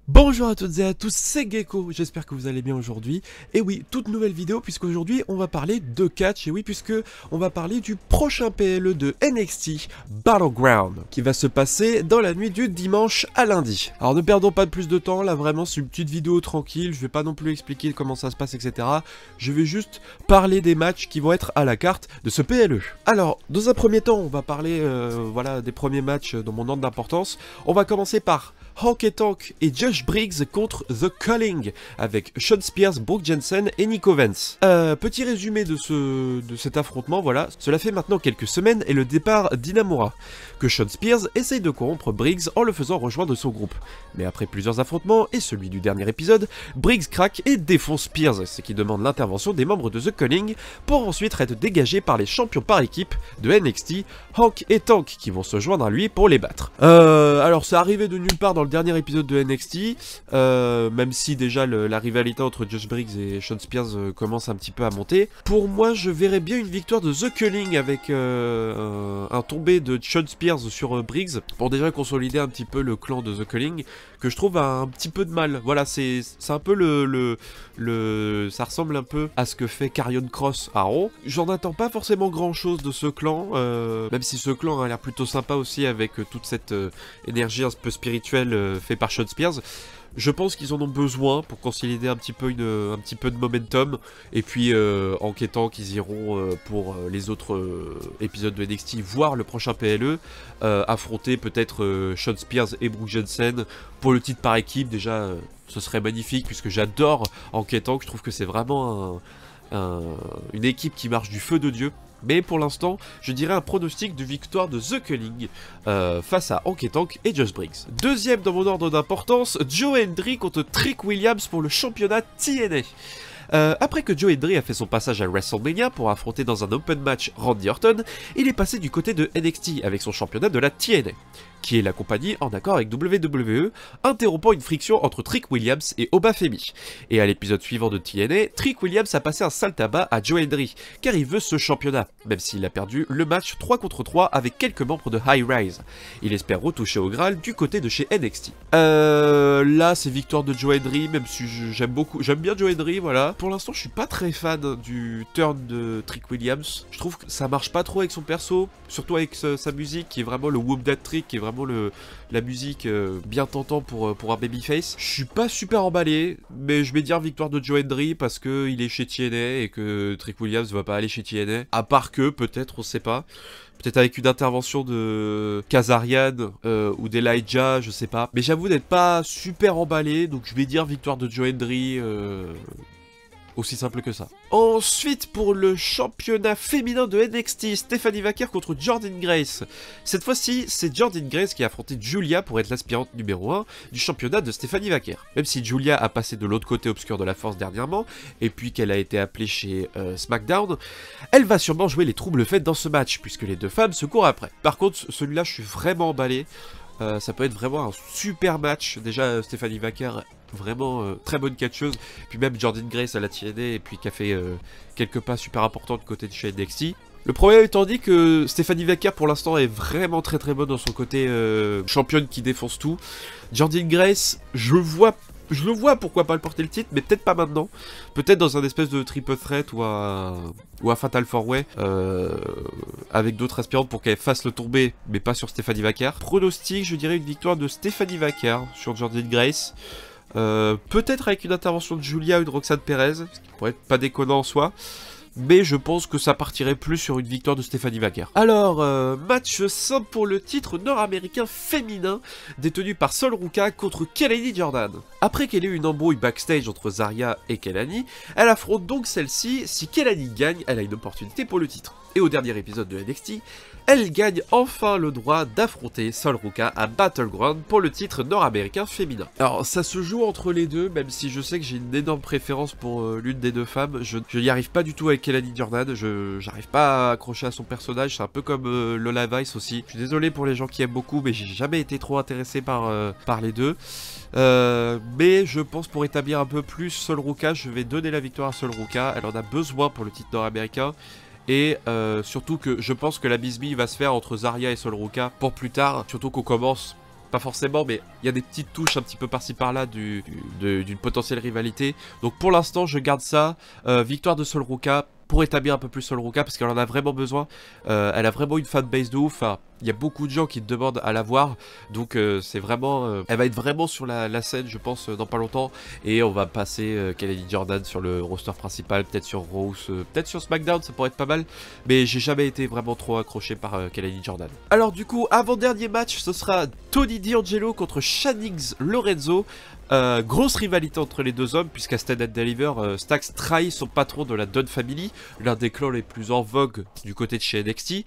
Bonjour à toutes et à tous, c'est Gecko, j'espère que vous allez bien aujourd'hui. Et oui, toute nouvelle vidéo puisqu'aujourd'hui on va parler de catch, et oui puisque on va parler du prochain PLE de NXT Battleground, qui va se passer dans la nuit du dimanche à lundi. Alors ne perdons pas plus de temps, là vraiment c'est une petite vidéo tranquille, je vais pas non plus expliquer comment ça se passe etc. Je vais juste parler des matchs qui vont être à la carte de ce PLE. Alors, dans un premier temps, on va parler voilà, des premiers matchs dans mon ordre d'importance. On va commencer par Honky Tonk et Josh Briggs contre The Culling avec Shawn Spears, Brooke Jensen et Nico Vance. Petit résumé de cet affrontement, voilà. Cela fait maintenant quelques semaines et le départ d'Inamura, que Shawn Spears essaye de corrompre Briggs en le faisant rejoindre son groupe. Mais après plusieurs affrontements et celui du dernier épisode, Briggs craque et défonce Spears, ce qui demande l'intervention des membres de The Culling pour ensuite être dégagés par les champions par équipe de NXT, Honky et Tonk, qui vont se joindre à lui pour les battre. Alors c'est arrivé de nulle part dans le dernier épisode de NXT, même si déjà la rivalité entre Josh Briggs et Shawn Spears commence un petit peu à monter. Pour moi, je verrais bien une victoire de The Culling avec un tombé de Shawn Spears sur Briggs, pour déjà consolider un petit peu le clan de The Culling, que je trouve a un petit peu de mal. Voilà, c'est un peu ça ressemble un peu à ce que fait Karrion Kross à Raw. J'en attends pas forcément grand chose de ce clan, même si ce clan a l'air plutôt sympa aussi avec toute cette énergie un peu spirituelle fait par Shawn Spears. Je pense qu'ils en ont besoin pour consolider un petit peu de momentum, et puis en quêtant qu'ils iront pour les autres épisodes de NXT, voire le prochain PLE, affronter peut-être Shawn Spears et Brooke Jensen pour le titre par équipe. Déjà ce serait magnifique puisque j'adore en quêtant, je trouve que c'est vraiment une équipe qui marche du feu de Dieu. Mais pour l'instant, je dirais un pronostic de victoire de The Culling face à Honky Tonk et Josh Briggs. Deuxième dans mon ordre d'importance, Joe Hendry contre Trick Williams pour le championnat TNA. Après que Joe Hendry a fait son passage à WrestleMania pour affronter dans un open match Randy Orton, il est passé du côté de NXT avec son championnat de la TNA, qui est la compagnie en accord avec WWE, interrompant une friction entre Trick Williams et Oba Femi. Et à l'épisode suivant de TNA, Trick Williams a passé un sale tabac à Joe Hendry, car il veut ce championnat, même s'il a perdu le match 3 contre 3 avec quelques membres de High Rise. Il espère retoucher au Graal du côté de chez NXT. Là, c'est victoire de Joe Hendry, même si j'aime bien Joe Hendry, voilà. Pour l'instant, je suis pas très fan du turn de Trick Williams. Je trouve que ça marche pas trop avec son perso, surtout avec sa musique, qui est vraiment le Whoop That Trick, qui est vraiment la musique bien tentant pour un babyface. Je suis pas super emballé, mais je vais dire victoire de Joe Hendry parce que il est chez TNA et que Trick Williams va pas aller chez TNA. À part que, peut-être, on sait pas. Peut-être avec une intervention de Kazarian ou d'Elijah, je sais pas. Mais j'avoue d'être pas super emballé, donc je vais dire victoire de Joe Hendry. Aussi simple que ça. Ensuite, pour le championnat féminin de NXT, Stephanie Vaquer contre Jordynne Grace. Cette fois-ci, c'est Jordynne Grace qui a affronté Julia pour être l'aspirante numéro 1 du championnat de Stephanie Vaquer. Même si Julia a passé de l'autre côté obscur de la force dernièrement, et puis qu'elle a été appelée chez SmackDown, elle va sûrement jouer les troubles faits dans ce match, puisque les deux femmes se courent après. Par contre, celui-là, je suis vraiment emballé. Ça peut être vraiment un super match. Déjà, Stephanie Vaquer, vraiment très bonne catcheuse. Puis même Jordynne Grace à la TNA, et puis qui a fait quelques pas super importants du côté de chez NXT. Le problème étant dit que Stephanie Vaquer pour l'instant est vraiment très bonne dans son côté championne qui défonce tout. Jordynne Grace, je le vois pourquoi pas le porter le titre, mais peut-être pas maintenant. Peut-être dans un espèce de triple threat ou un Fatal 4-Way avec d'autres aspirantes pour qu'elle fasse le tomber, mais pas sur Stephanie Vaquer. Pronostic, je dirais une victoire de Stephanie Vaquer sur Jordynne Grace. Peut-être avec une intervention de Julia ou de Roxanne Perez, ce qui pourrait être pas déconnant en soi. Mais je pense que ça partirait plus sur une victoire de Stephanie Vaquer. Alors, match simple pour le titre nord-américain féminin, détenu par Sol Ruka contre Kelani Jordan. Après qu'elle ait eu une embrouille backstage entre Zarya et Kelani, elle affronte donc celle-ci. Si Kelani gagne, elle a une opportunité pour le titre. Et au dernier épisode de NXT, elle gagne enfin le droit d'affronter Sol Ruka à Battleground pour le titre nord-américain féminin. Alors ça se joue entre les deux, même si je sais que j'ai une énorme préférence pour l'une des deux femmes. Je n'y arrive pas du tout avec Kelani Jordan, j'arrive pas à accrocher à son personnage, c'est un peu comme Lola Vice aussi. Je suis désolé pour les gens qui aiment beaucoup, mais j'ai jamais été trop intéressé par les deux. Mais je pense pour établir un peu plus Sol Ruka, je vais donner la victoire à Sol Ruka. Elle en a besoin pour le titre nord-américain. Et surtout que je pense que la bisbille va se faire entre Zarya et Sol Ruka pour plus tard, surtout qu'on commence pas forcément, mais il y a des petites touches un petit peu par-ci par-là d'une potentielle rivalité. Donc pour l'instant, je garde ça. Victoire de Sol Ruka pour établir un peu plus Sol Ruka parce qu'elle en a vraiment besoin. Elle a vraiment une fanbase de ouf. Enfin, il y a beaucoup de gens qui demandent à la voir. Donc c'est vraiment... elle va être vraiment sur la scène, je pense, dans pas longtemps. Et on va passer Kelly Jordan sur le roster principal, peut-être sur Raw, peut-être sur SmackDown, ça pourrait être pas mal. Mais j'ai jamais été vraiment trop accroché par Kelly Jordan. Alors du coup, avant-dernier match, ce sera Tony D'Angelo contre Shanice Lorenzo. Grosse rivalité entre les deux hommes, puisqu'à Stand and Deliver, Stacks trahit son patron de la Dunn Family, l'un des clans les plus en vogue du côté de chez NXT,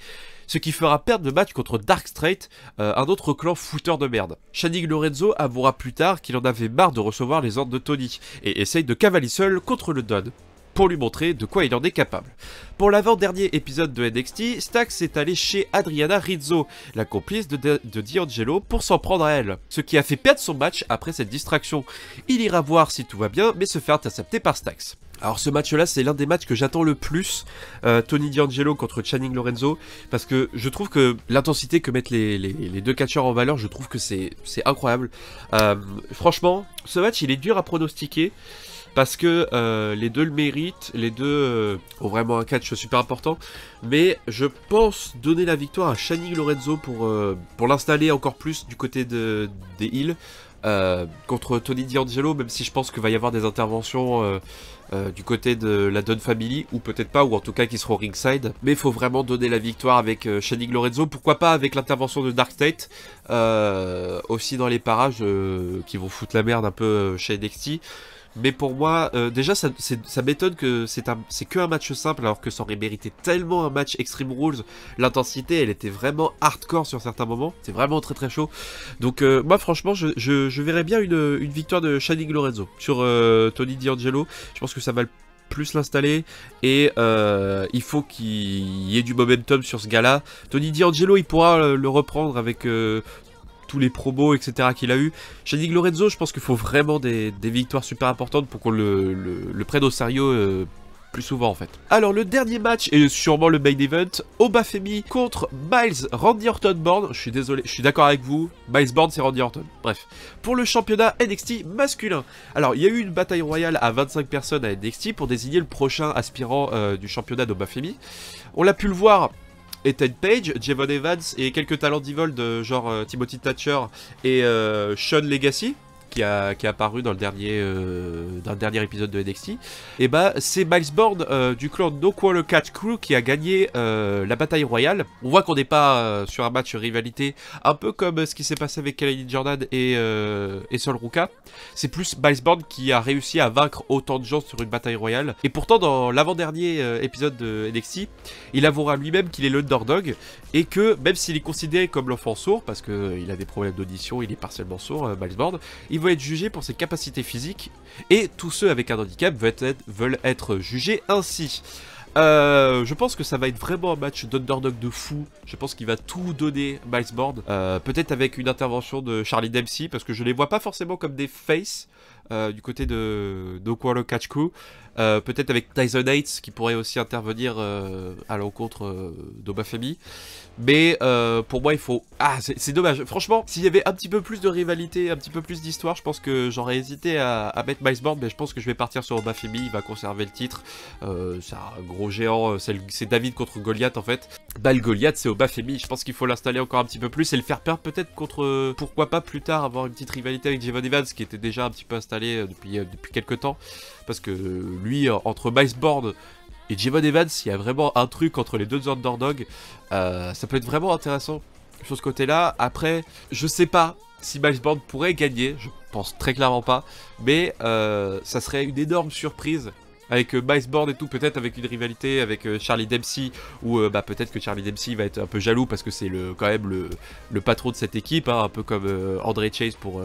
ce qui fera perdre le match contre Dark Straight, un autre clan fouteur de merde. Shanice Lorenzo avouera plus tard qu'il en avait marre de recevoir les ordres de Tony, et essaye de cavaler seul contre le Dunn, pour lui montrer de quoi il en est capable. Pour l'avant-dernier épisode de NXT, Stacks est allé chez Adriana Rizzo, la complice de D'Angelo, pour s'en prendre à elle, ce qui a fait perdre son match après cette distraction. Il ira voir si tout va bien, mais se fait intercepter par Stacks. Alors ce match-là, c'est l'un des matchs que j'attends le plus, Tony D'Angelo contre Shanice Lorenzo, parce que je trouve que l'intensité que mettent les deux catcheurs en valeur, je trouve que c'est incroyable. Franchement, ce match, il est dur à pronostiquer, parce que les deux le méritent, les deux ont vraiment un catch super important, mais je pense donner la victoire à Shanice Lorenzo pour l'installer encore plus du côté des heels contre Tony D'Angelo, même si je pense qu'il va y avoir des interventions du côté de la Dunn Family, ou peut-être pas, ou en tout cas qui seront ringside, mais il faut vraiment donner la victoire avec Shanice Lorenzo, pourquoi pas avec l'intervention de Dark State, aussi dans les parages qui vont foutre la merde un peu chez NXT. Mais pour moi, déjà, ça m'étonne que c'est que un match simple, alors que ça aurait mérité tellement un match Extreme Rules. L'intensité, elle était vraiment hardcore sur certains moments. C'est vraiment très très chaud. Donc moi, franchement, je verrais bien une victoire de Shanice Lorenzo sur Tony D'Angelo. Je pense que ça va plus l'installer, et il faut qu'il y ait du momentum sur ce gars-là. Tony D'Angelo, il pourra le reprendre avec... tous les promos, etc. qu'il a eu. Shanice Lorenzo, je pense qu'il faut vraiment des victoires super importantes pour qu'on le prenne au sérieux plus souvent en fait. Alors le dernier match, et sûrement le main event, Obafemi contre Miles Randy Orton Born. Je suis désolé, je suis d'accord avec vous, Miles Born c'est Randy Orton. Bref, pour le championnat NXT masculin. Alors il y a eu une bataille royale à 25 personnes à NXT pour désigner le prochain aspirant du championnat d'Obafemi. On l'a pu le voir, Ethan Page, Javon Evans et quelques talents d'Evolve genre Timothy Thatcher et Sean Legacy qui est apparu dans le dernier épisode de NXT. Et bah c'est Miles Born du clan No Quarter Catch Crew qui a gagné la bataille royale. On voit qu'on n'est pas sur un match rivalité, un peu comme ce qui s'est passé avec Kelly Jordan et Sol Ruka. C'est plus Miles Born qui a réussi à vaincre autant de gens sur une bataille royale. Et pourtant dans l'avant-dernier épisode de NXT, il avouera lui-même qu'il est l'underdog et que même s'il est considéré comme l'enfant sourd, parce qu'il a des problèmes d'audition, il est partiellement sourd, Miles Born, il va être jugé pour ses capacités physiques, et tous ceux avec un handicap veulent être jugés ainsi. Je pense que ça va être vraiment un match d'underdog de fou. Je pense qu'il va tout donner, Miles Born. Peut-être avec une intervention de Charlie Dempsey, parce que je les vois pas forcément comme des faces du côté de No Quarter Catch Crew. Peut-être avec Tyson Hates qui pourrait aussi intervenir à l'encontre d'Obafemi. Mais pour moi il faut... Ah c'est dommage, franchement s'il y avait un petit peu plus de rivalité, un petit peu plus d'histoire, je pense que j'aurais hésité à mettre Miles Born, mais je pense que je vais partir sur Obafemi, il va conserver le titre. C'est un gros géant, c'est David contre Goliath en fait. Bah le Goliath c'est Obafemi, je pense qu'il faut l'installer encore un petit peu plus et le faire perdre peut-être contre... pourquoi pas plus tard avoir une petite rivalité avec Javon Evans qui était déjà un petit peu installé depuis quelques temps. Parce que lui, entre Miles Born et Javon Evans, il y a vraiment un truc entre les deux underdogs. Ça peut être vraiment intéressant sur ce côté-là. Après, je sais pas si Miles Born pourrait gagner. Je pense très clairement pas. Mais ça serait une énorme surprise. Avec Miles Born et tout, peut-être avec une rivalité avec Charlie Dempsey, ou peut-être que Charlie Dempsey va être un peu jaloux parce que c'est quand même le patron de cette équipe, hein, un peu comme André Chase pour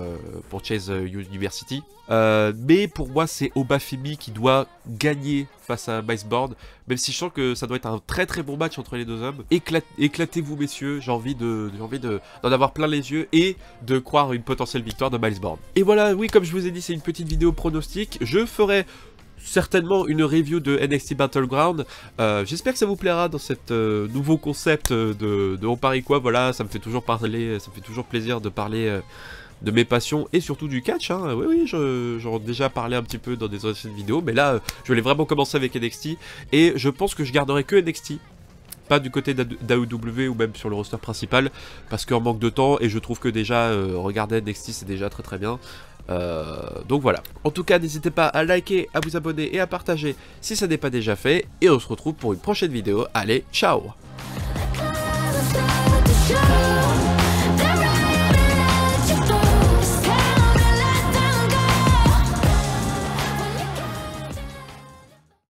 Chase University. Mais pour moi, c'est Obafemi qui doit gagner face à Miles Born, même si je sens que ça doit être un très très bon match entre les deux hommes. Éclatez-vous messieurs, j'ai envie d'en avoir plein les yeux et de croire une potentielle victoire de Miles Born. Et voilà, oui, comme je vous ai dit, c'est une petite vidéo pronostic. Je ferai certainement une review de NXT Battleground. J'espère que ça vous plaira dans cet nouveau concept de On parie quoi. Voilà, ça me fait toujours parler, ça me fait toujours plaisir de parler de mes passions et surtout du catch. Hein. Oui, j'en ai déjà parlé un petit peu dans des anciennes vidéos, mais là, je voulais vraiment commencer avec NXT et je pense que je garderai que NXT. Pas du côté d'AEW ou même sur le roster principal, parce qu'en manque de temps, et je trouve que déjà, regarder NXT c'est déjà très bien. Donc voilà. En tout cas, n'hésitez pas à liker, à vous abonner et à partager si ça n'est pas déjà fait, et on se retrouve pour une prochaine vidéo. Allez, ciao!